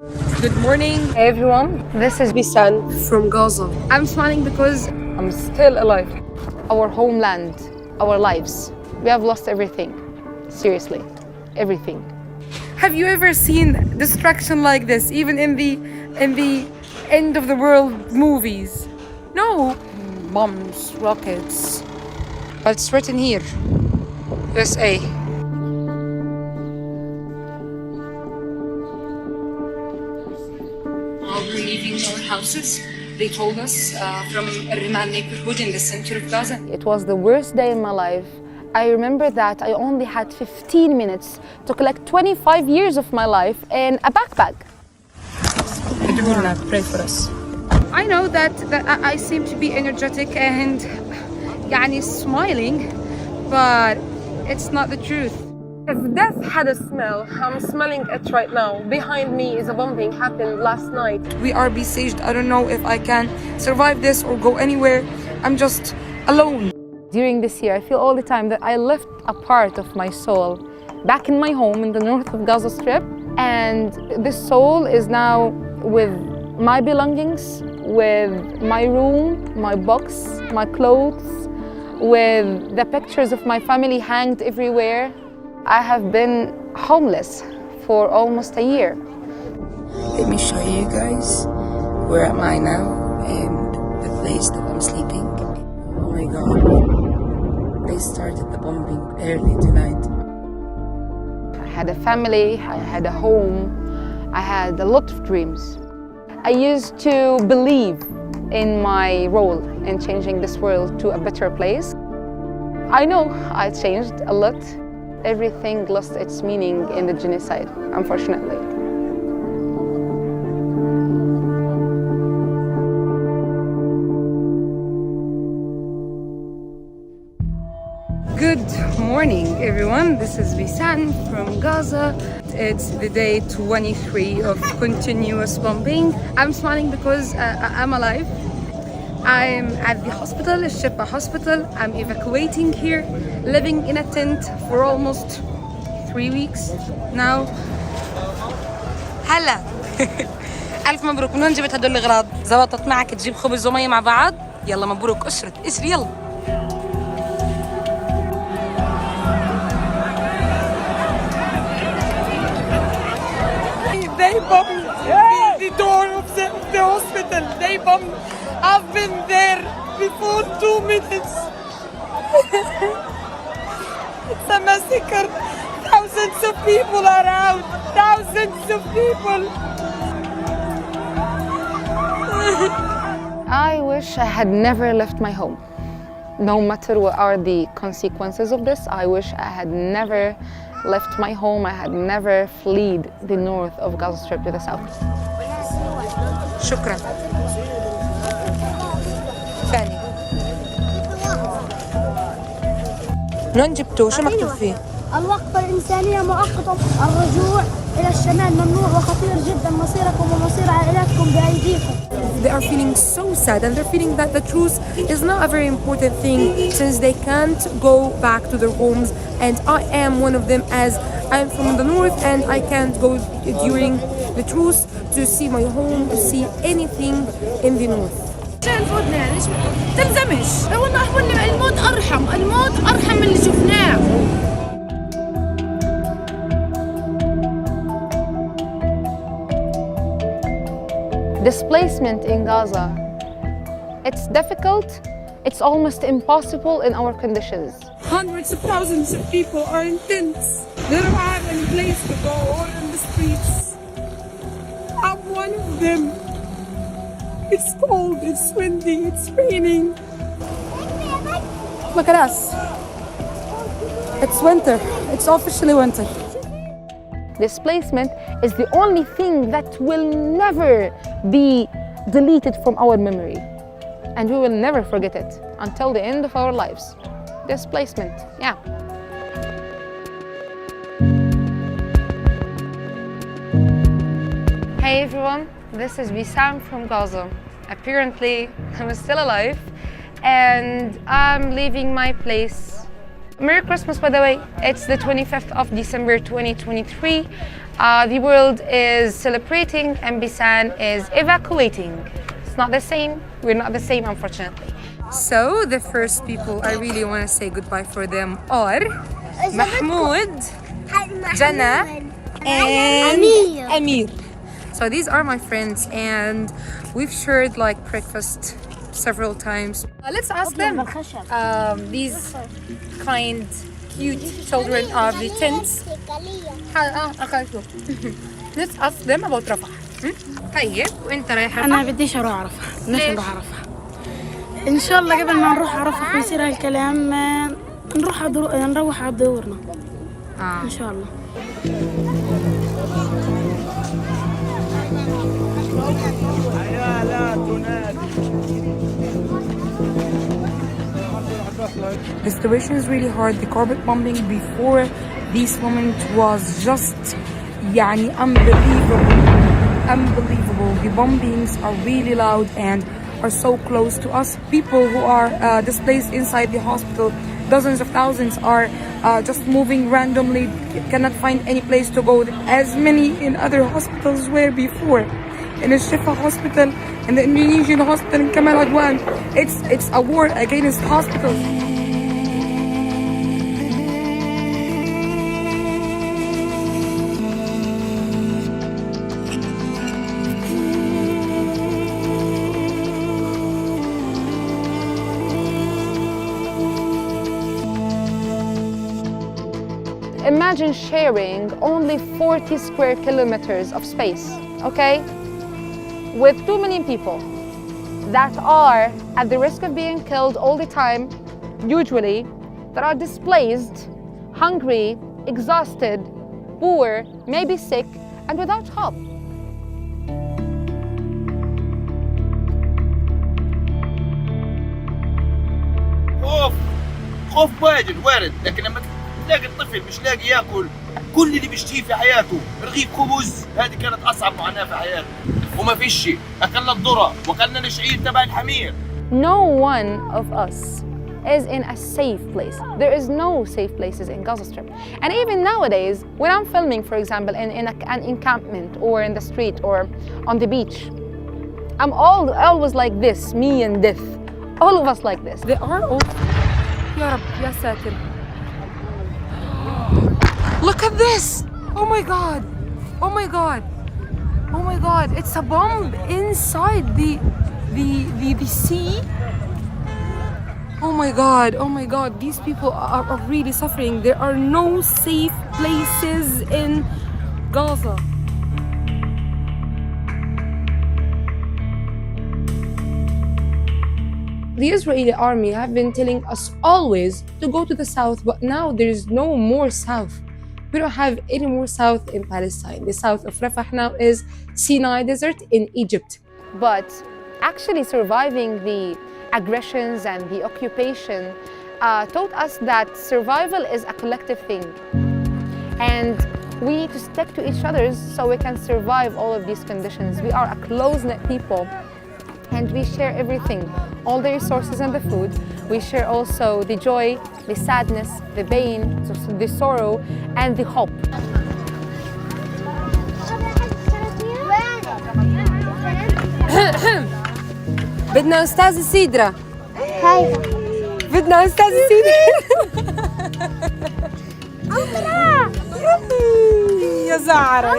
Good morning. Hey everyone, this is Bisan from Gaza. I'm smiling because I'm still alive. Our homeland, our lives. We have lost everything. Seriously, everything. have you ever seen destruction like this, even in the end of the world movies? No. Bombs, rockets. But it's written here. USA. While we're leaving our houses, they told us from a Rimal neighborhood in the center of Gaza. It was the worst day in my life. I remember that I only had 15 minutes to collect 25 years of my life in a backpack. Pray for us. I know that I seem to be energetic and smiling, but it's not the truth. If death had a smell, I'm smelling it right now. Behind me is a bombing happened last night. We are besieged. I don't know if I can survive this or go anywhere. I'm just alone. During this year, I feel all the time that I left a part of my soul back in my home in the north of Gaza Strip. And this soul is now with my belongings, with my room, my books, my clothes, with the pictures of my family hanged everywhere. I have been homeless for almost a year. Let me show you guys where am I now and the place that I'm sleeping. Oh my god. They started the bombing early tonight. I had a family, I had a home, I had a lot of dreams. I used to believe in my role in changing this world to a better place. I know I changed a lot. Everything lost its meaning in the genocide, unfortunately. Good morning, everyone. This is Bisan from Gaza. It's the day 23 of continuous bombing. I'm smiling because I'm alive. I'm at the hospital, Shifa Hospital. I'm evacuating here, living in a tent for almost 3 weeks now. هلا ألف مبروك. من وين جبت هدول الأغراض؟ زبطت معك تجيب خبز ومية مع بعض؟ يلا مبروك، اشرد اسري يلا. They bombed the door of the hospital. They bombed. I've been there before 2 minutes. It's a massacre. Thousands of people are out. Thousands of people. I wish I had never left my home. No matter what are the consequences of this, I wish I had never left my home. I had never fled the north of Gaza Strip to the south. شكرا. ثاني. من وين جبتوه؟ شو مكتوب فيه؟ الوقفة الإنسانية مؤقتة. الرجوع إلى الشمال ممنوع وخطير جدا. مصيركم ومصير عائلاتكم بأيديكم. They are feeling so sad, and they're feeling that the truth is not a very important thing since they can't go back to their homes. And I am one of them, as I'm from the north and I can't go during the truce to see my home, to see anything in the north. تلزمش. والله الموت أرحم. الموت أرحم من اللي شفناه. Displacement in Gaza, it's difficult, it's almost impossible in our conditions. Hundreds of thousands of people are in tents. They don't have any place to go or in the streets. I'm one of them. It's cold, it's windy, it's raining. Look at us. It's winter. It's officially winter. Displacement is the only thing that will never be deleted from our memory. And we will never forget it until the end of our lives. Displacement, yeah. Hey everyone, this is Bisan from Gaza. Apparently, I'm still alive and I'm leaving my place. Merry Christmas, by the way. It's the 25th of December 2023. The world is celebrating and Bisan is evacuating. It's not the same. We're not the same, unfortunately. So the first people I really want to say goodbye for them are Mahmoud, Jana, and Amir. So these are my friends and we've shared like breakfast several times. Let's ask them. These kind, cute children of the tents. Let's ask them about Rafah. طيب وانت رايح رفح؟ أنا بديش أروح عرفة، ليش نروح عرفة؟ إن شاء الله قبل ما نروح عرفة ويصير هالكلام نروح على دورنا. إن شاء الله. The situation is really hard. The carpet bombing before this moment was just unbelievable. The bombings are really loud and are so close to us. People who are displaced inside the hospital, dozens of thousands are just moving randomly, cannot find any place to go, as many in other hospitals were before. In the Shifa hospital, in the Indonesian hospital in Kamal Adwan, it's a war against hospitals. Imagine sharing only 40 square kilometers of space, okay? With 2 million people that are at the risk of being killed all the time, usually, that are displaced, hungry, exhausted, poor, maybe sick, and without hope. خوف واجد وارد، لكن لما تلاقي الطفل مش لاقي ياكل كل اللي بيشتهيه في حياته رغيف خبز، هذه كانت اصعب معاناه في حياته. وما فيش شيء، اكلنا الذره واكلنا الشعير تبع الحمير. No one of us is in a safe place. There is no safe places in Gaza Strip. And even nowadays, when I'm filming, for example, in an encampment or in the street or on the beach, I'm always like this, me and death. All of us like this. They are all. Ya Rab, Ya Satir. Look at this! Oh my god! Oh my god! Oh my god! It's a bomb inside the sea. Oh my god! Oh my god! These people are really suffering. There are no safe places in Gaza. The Israeli army have been telling us always to go to the south, but now there is no more south. We don't have any more south in Palestine. The south of Rafah now is Sinai Desert in Egypt. But actually surviving the aggressions and the occupation taught us that survival is a collective thing. And we need to stick to each other so we can survive all of these conditions. We are a close-knit people and we share everything, all the resources and the food. We share also the joy, the sadness, the pain, the sorrow, and the hope. بدنا أستاذ سيدرا. هاي بدنا أستاذ سيدرا. يا زعرة.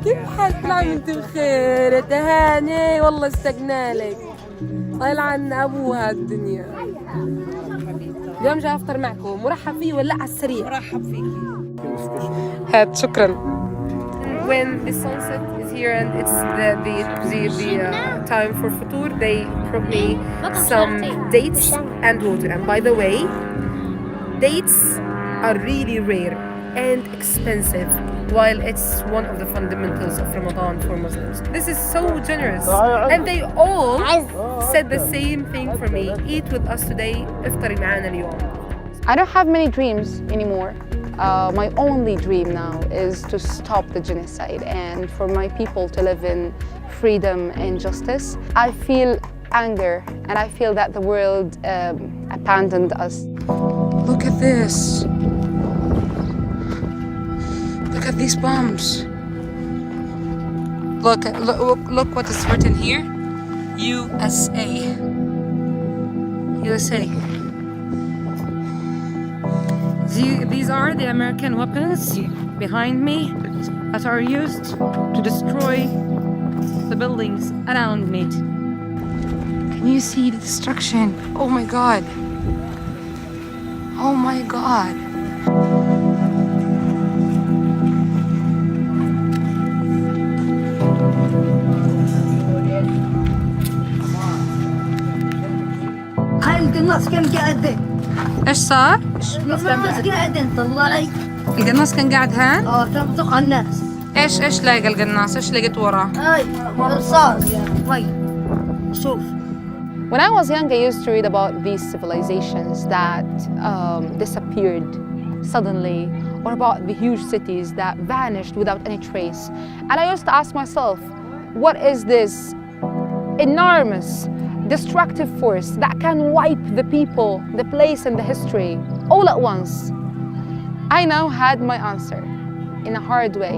كيف حالك؟ كل عام وانت بخير. تهاني والله استقنا لك. الله يلعن ابوها الدنيا. اليوم جاي افطر معكم، مرحب فيه ولا على السريع؟ مرحب فيك. هات شكرا. When the sunset is here and it's the time for futur, they brought me some dates and water. And by the way, dates are really rare and expensive, while it's one of the fundamentals of Ramadan for Muslims. This is so generous, and they all said the same thing for me. Eat with us today, افتري معانا اليوم. I don't have many dreams anymore. My only dream now is to stop the genocide and for my people to live in freedom and justice. I feel anger and I feel that the world abandoned us. Look at this. these bombs. Look what is written here. USA. USA. These are the American weapons behind me that are used to destroy the buildings around me. Can you see the destruction? Oh my God. Oh my God. هاي القناص كان قاعد ايش صار؟ القناص قاعد طلعي القناص كان قاعد هان؟ كان بطق على الناس. ايش لاقى القناص؟ ايش لقيت وراه؟ هاي رصاص وي شوف. When I was young, I used to read about these civilizations that disappeared suddenly, or about the huge cities that vanished without any trace. And I used to ask myself, what is this enormous, destructive force that can wipe the people, the place, and the history all at once? I now had my answer in a hard way.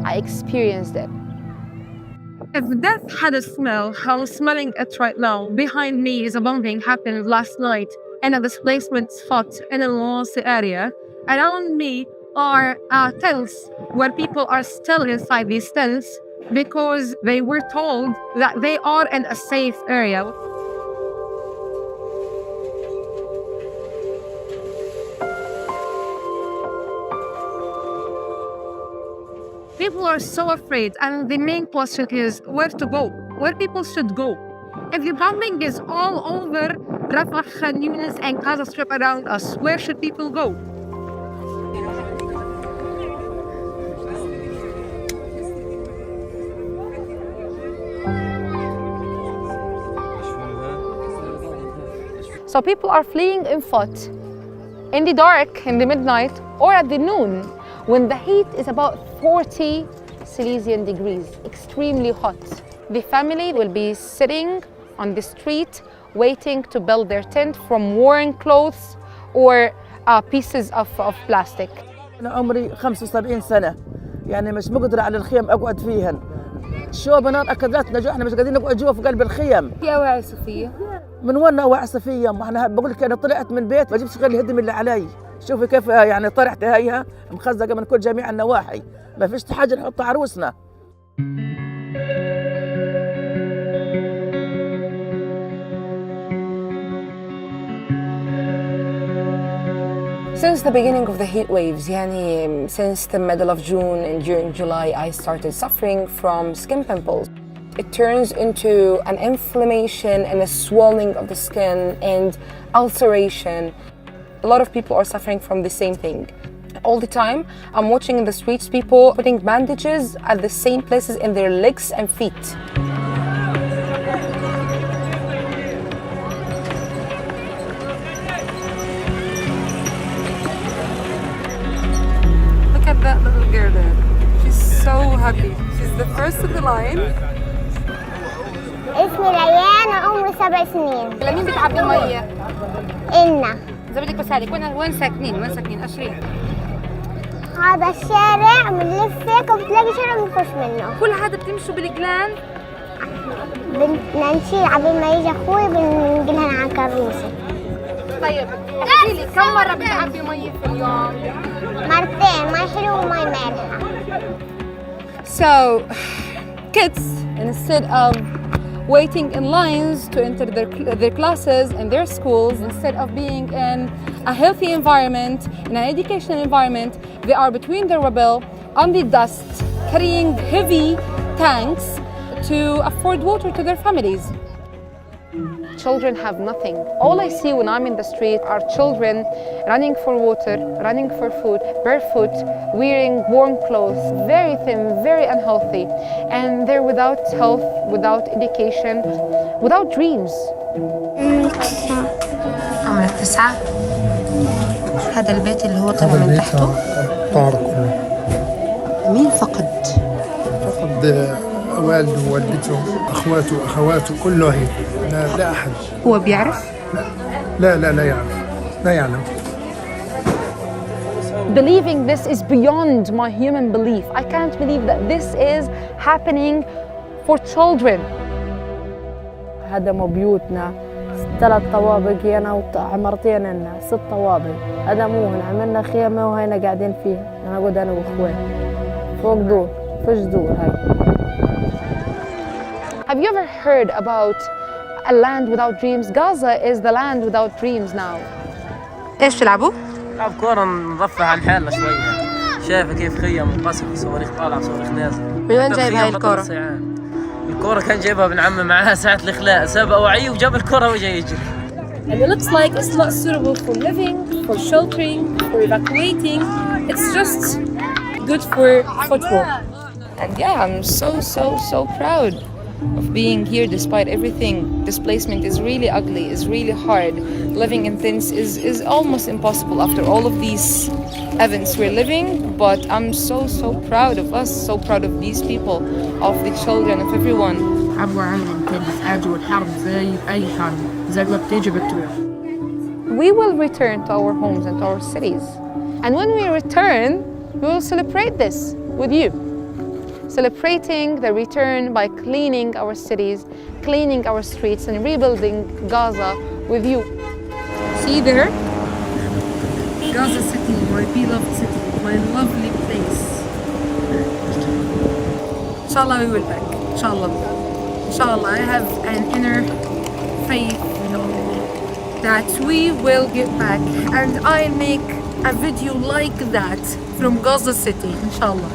I experienced it. If death had a smell, I'm smelling it right now. Behind me is a bombing happened last night in a displacement spot in a lost area. Around me are tents where people are still inside these tents because they were told that they are in a safe area. People are so afraid, and the main question is where to go, where people should go. If the bombing is all over Rafah, Khan Yunis, and Gaza Strip around us, where should people go? So people are fleeing in foot, in the dark, in the midnight, or at the noon, when the heat is about 40 Celsius degrees, extremely hot. The family will be sitting on the street, waiting to build their tent from worn clothes or pieces of plastic. أنا عمري 75 سنة، يعني مش مقدرة على الخيم أقعد فيهن. شو بنات أكدتنا جو إحنا مش قاعدين نقعد جوا في قلب الخيم. يا واعي صفية. من وين أوعى صفية؟ ما إحنا بقول لك أنا طلعت من بيت ما جبتش غير الهدم اللي علي. شوفي كيف يعني طرحت هيها مخزقة من كل جميع النواحي. ما فيش حاجة نحط عروسنا. Since the beginning of the heat waves, since the middle of June and during July, I started suffering from skin pimples. It turns into an inflammation and a swelling of the skin and ulceration. A lot of people are suffering from the same thing. All the time, I'm watching in the streets people putting bandages at the same places in their legs and feet. Look at that little girl there. She's so happy. She's the first in the line. اسمي ليان وعمري 7 سنين. لمين بتعبي مية؟ إلنا. إذا بدك بسألك وين ساكنين؟ وين ساكنين؟ أشرين. هذا الشارع بنلف هيك وبتلاقي شارع بنخش منه. كل هذا بتمشوا بالجلان؟ بدنا نشيل عبين ما يجي أخوي بننقلهن على كروسة. طيب احكي لي كم مرة بتعبي مية في اليوم؟ مرتين، مي حلو ومي مالحة. So, kids, instead of waiting in lines to enter their classes and their schools, instead of being in a healthy environment, in an educational environment, they are between the rubble, on the dust, carrying heavy tanks to afford water to their families. Children have nothing. All I see when I'm in the street are children running for water, running for food, barefoot, wearing warm clothes, very thin, very unhealthy. And they're without health, without education, without dreams. عمرك 9. هذا البيت اللي هو طلع من تحته طار كله. مين فقد والده ووالدته اخواته واخواته كله هيك لا احد. هو بيعرف؟ لا يعرف، لا يعلم. believing this is beyond my human belief. I can't believe that this is happening for children. هدموا بيوتنا 3 طوابق أنا وعمرتين لنا 6 طوابق هدموهن عملنا خيمة وهينا قاعدين فيها أنا قاعد أنا وأخوي فوق دور فيش دور هاي. Have you ever heard about a land without dreams? Gaza is the land without dreams now. ايش تلعبوا؟ نلعب كورة نرفه عن حالنا شوية. شايفة كيف خيم منقسم صواريخ طالعة صواريخ نازلة. من وين جايب هاي الكورة؟ الكورة كان جايبها ابن عمي معاه ساعة الإخلاء ساب أوعيه وجاب الكورة وجاي يجري. And it looks like it's not suitable for living, for sheltering, for evacuating. It's just good for football. And yeah, I'm so proud of being here despite everything. Displacement is really ugly, is really hard. Living in tents is almost impossible after all of these events we're living. But I'm so proud of us, so proud of these people, of the children, of everyone. عبوا عنهم كيف عاجوا الحرب زي أي حال زي ما بتيجي بتروح. We will return to our homes and to our cities. And when we return, we will celebrate this with you. Celebrating the return by cleaning our cities, cleaning our streets, and rebuilding Gaza with you. See there? Gaza City, my beloved city, my lovely place. Inshallah we will back. Inshallah. Inshallah, I have an inner faith, that we will get back, and I'll make a video like that from Gaza City, inshallah.